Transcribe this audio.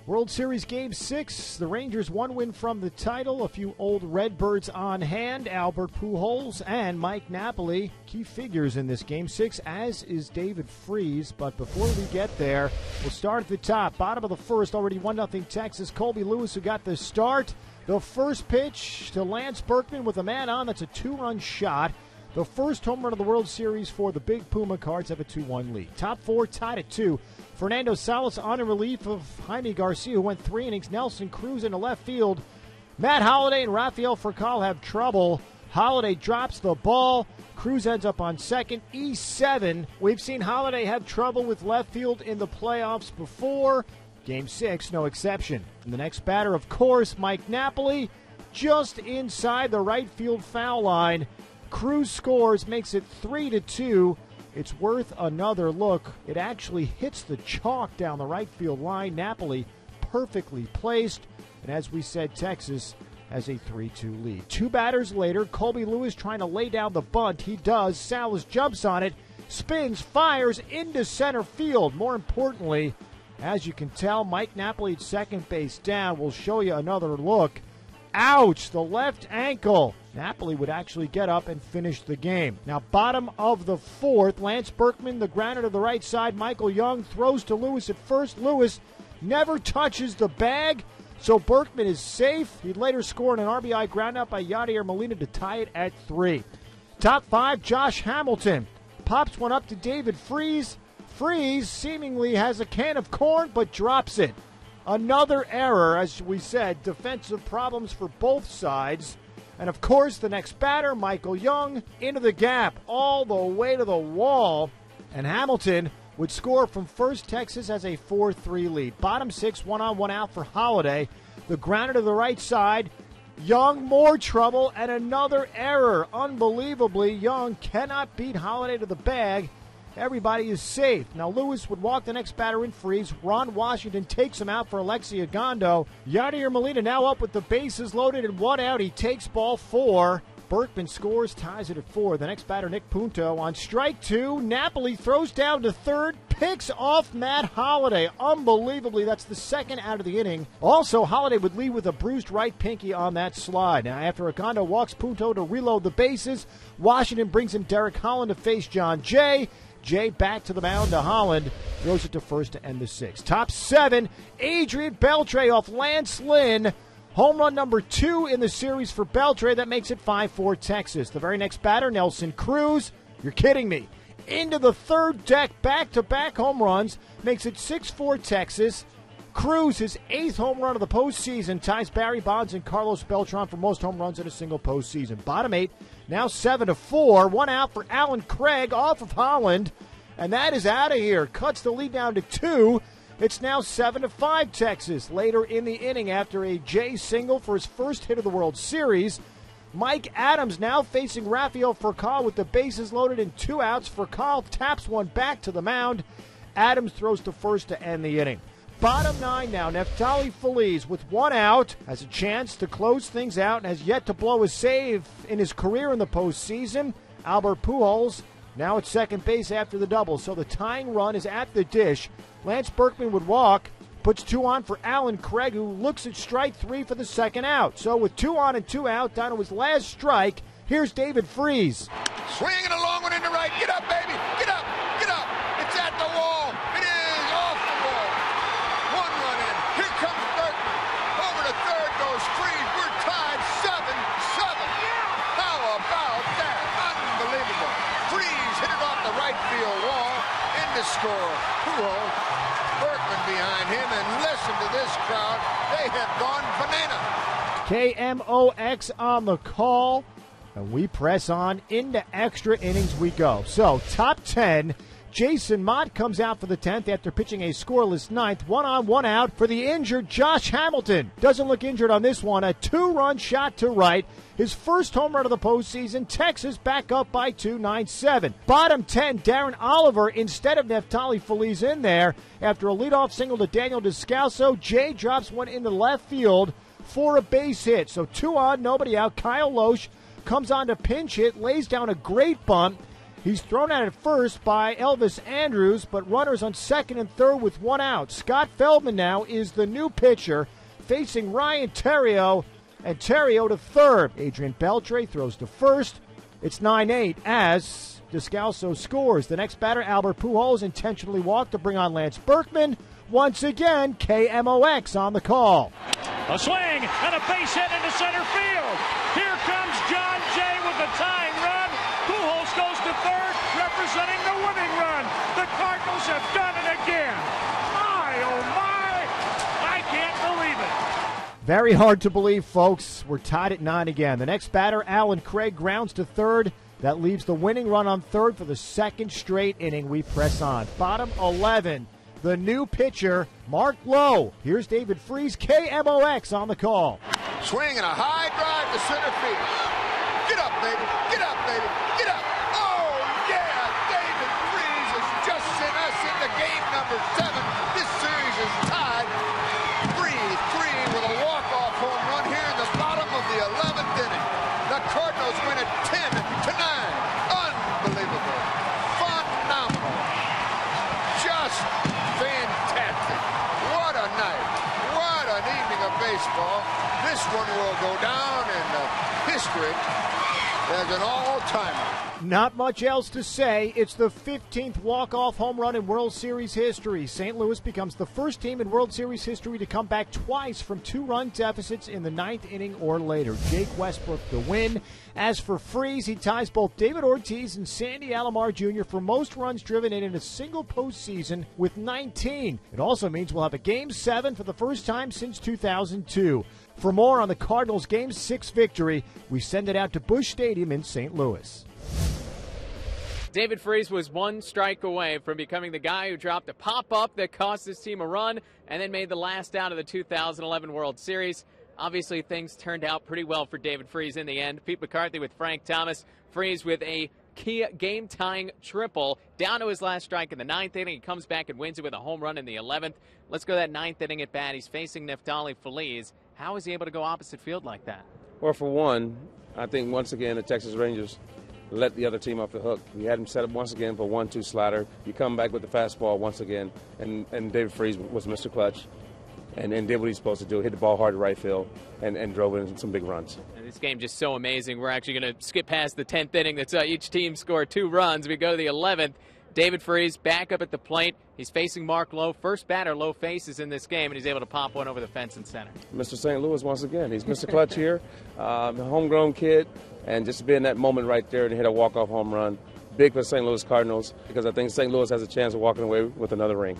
World Series Game 6, the Rangers one win from the title. A few old Redbirds on hand, Albert Pujols and Mike Napoli. Key figures in this Game 6, as is David Freese. But before we get there, we'll start at the top. Bottom of the first, already 1-0 Texas. Colby Lewis, who got the start. The first pitch to Lance Berkman with a man on. That's a 2-run shot. The first home run of the World Series for the Big Puma Cards have a 2-1 lead. Top four tied at 2. Fernando Salas on in relief of Jaime Garcia, who went 3 innings. Nelson Cruz into left field. Matt Holliday and Rafael Furcal have trouble. Holliday drops the ball. Cruz ends up on second. E7. We've seen Holliday have trouble with left field in the playoffs before. Game 6, no exception. And the next batter, of course, Mike Napoli, just inside the right field foul line. Cruz scores, makes it 3-2. It's worth another look. It actually hits the chalk down the right field line. Napoli perfectly placed. And as we said, Texas has a 3-2 lead. 2 batters later, Colby Lewis trying to lay down the bunt. He does. Salas jumps on it, spins, fires into center field. More importantly, as you can tell, Mike Napoli at second base down. We'll show you another look. Ouch, the left ankle. Napoli would actually get up and finish the game. Now, bottom of the fourth, Lance Berkman, the grounder to the right side. Michael Young throws to Lewis at first. Lewis never touches the bag, so Berkman is safe. He'd later score an RBI groundout by Yadier Molina to tie it at 3. Top 5, Josh Hamilton pops one up to David Freese. Freese seemingly has a can of corn, but drops it. Another error, as we said, defensive problems for both sides. And, of course, the next batter, Michael Young, into the gap, all the way to the wall. And Hamilton would score from first. Texas has a 4-3 lead. Bottom 6, 1-on, 1-out for Holliday. The grounder to the right side. Young, more trouble, and another error. Unbelievably, Young cannot beat Holliday to the bag. Everybody is safe. Now, Lewis would walk the next batter in Freeze. Ron Washington takes him out for Alexi Agondo. Yadier Molina now up with the bases loaded and 1 out. He takes ball 4. Berkman scores, ties it at 4. The next batter, Nick Punto, on strike 2. Napoli throws down to third, picks off Matt Holliday. Unbelievably, that's the second out of the inning. Also, Holliday would lead with a bruised right pinky on that slide. Now, after Agondo walks Punto to reload the bases, Washington brings in Derek Holland to face John Jay. Jay back to the mound to Holland, throws it to first to end the 6th. Top 7, Adrian Beltre off Lance Lynn. Home run number 2 in the series for Beltre. That makes it 5-4 Texas. The very next batter, Nelson Cruz. You're kidding me. Into the third deck, back-to-back home runs. Makes it 6-4 Texas. Cruz, his 8th home run of the postseason, ties Barry Bonds and Carlos Beltran for most home runs in a single postseason. Bottom 8, now 7-4. 1 out for Alan Craig off of Holland. And that is out of here. Cuts the lead down to 2. It's now 7-5 Texas. Later in the inning, after a Jay single for his first hit of the World Series, Mike Adams now facing Rafael Furcal with the bases loaded and 2 outs. Furcal taps one back to the mound. Adams throws to first to end the inning. Bottom 9 now, Neftali Feliz with 1 out, has a chance to close things out and has yet to blow a save in his career in the postseason. Albert Pujols now at second base after the double, so the tying run is at the dish. Lance Berkman would walk, puts 2 on for Alan Craig, who looks at strike 3 for the second out. So with 2 on and 2 out, down to his last strike, here's David Freese. Swinging a long one into right. Get up, baby. Get up. Get up. It's at the wall. It is off the wall. 1 run in. Here comes Berkman. Over to third goes Freese. We're tied 7-7. How about that? Unbelievable. Freese hit it off the right field wall. In to score. Pujols, Berkman behind him, and listen to this crowd. They have gone banana. KMOX on the call. And we press on into extra innings we go. So, top 10, Jason Mott comes out for the 10th after pitching a scoreless 9th. 1 on, 1 out for the injured Josh Hamilton. Doesn't look injured on this one. A 2-run shot to right. His first home run of the postseason. Texas back up by 2, 9-7. Bottom 10, Darren Oliver instead of Neftali Feliz in there. After a leadoff single to Daniel Descalso, Jay drops one into left field for a base hit. So 2 on, nobody out. Kyle Loesch comes on to pinch hit, lays down a great bunt, He's thrown out at first by Elvis Andrus, but runners on second and third with one out. Scott Feldman now is the new pitcher, facing Ryan Theriot, and Theriot to third. Adrian Beltre throws to first. It's 9-8 as Descalso scores. The next batter, Albert Pujols, intentionally walked to bring on Lance Berkman. Once again, KMOX on the call. A swing and a base hit into center field. Here comes John Jay with the tying run. Pujols goes to third, representing the winning run. The Cardinals have done it again. My, oh my, I can't believe it. Very hard to believe, folks. We're tied at 9 again. The next batter, Alan Craig, grounds to third. That leaves the winning run on third for the second straight inning. We press on. Bottom 11. The new pitcher, Mark Lowe. Here's David Freese, KMOX on the call. Swing and a high drive to center field. Get up, baby. Get up, baby. Get up. Oh, yeah. David Freese has just sent us into game number 7. This series is tied 3-3 with a walk-off home run here in the bottom of the 11th inning. The Cardinals win it 10-9. Unbelievable. Phenomenal. Just fantastic. What a night. What an evening of baseball. This one will go down in history as an all-timer. Not much else to say. It's the 15th walk-off home run in World Series history. St. Louis becomes the first team in World Series history to come back twice from 2-run deficits in the 9th inning or later. Jake Westbrook the win. As for Freese, he ties both David Ortiz and Sandy Alomar Jr. for most runs driven in a single postseason with 19. It also means we'll have a Game 7 for the first time since 2002. For more on the Cardinals' Game 6 victory, we send it out to Busch Stadium in St. Louis. David Freese was one strike away from becoming the guy who dropped a pop-up that cost his team a run and then made the last out of the 2011 World Series. Obviously, things turned out pretty well for David Freese in the end. Pete McCarthy with Frank Thomas. Freese with a key game-tying triple down to his last strike in the 9th inning. He comes back and wins it with a home run in the 11th. Let's go that 9th inning at bat. He's facing Neftali Feliz. How is he able to go opposite field like that? Well, for one, I think once again the Texas Rangers let the other team off the hook. You had him set up once again for 1-2 slider. You come back with the fastball once again, and David Freese was Mr. Clutch and did what he's supposed to do, hit the ball hard to right field, and drove in some big runs. And this game just so amazing. We're actually going to skip past the 10th inning. That's each team scored 2 runs. We go to the 11th. David Freese back up at the plate. He's facing Mark Lowe. First batter Lowe faces in this game, and he's able to pop one over the fence and center. Mr. St. Louis once again. He's Mr. Clutch here, a homegrown kid, and just to be in that moment right there to hit a walk-off home run, big for the St. Louis Cardinals, because I think St. Louis has a chance of walking away with another ring.